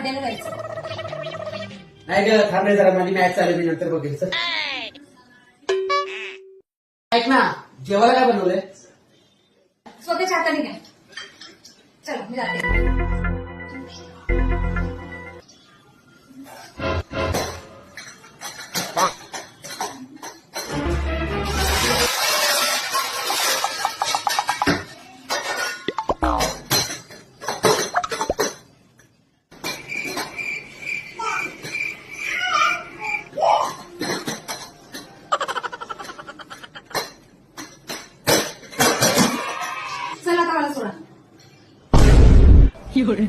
बर्थडेला जायचं. नाही ग थांब रे जरा, माझी मॅच चालू मी नंतर बघेल. चल. ऐक ना, जेवायला काय बनवलंय? स्वतःच्या हाताने घ्या. चला मी जाते. चला आता मला सोडा.有人。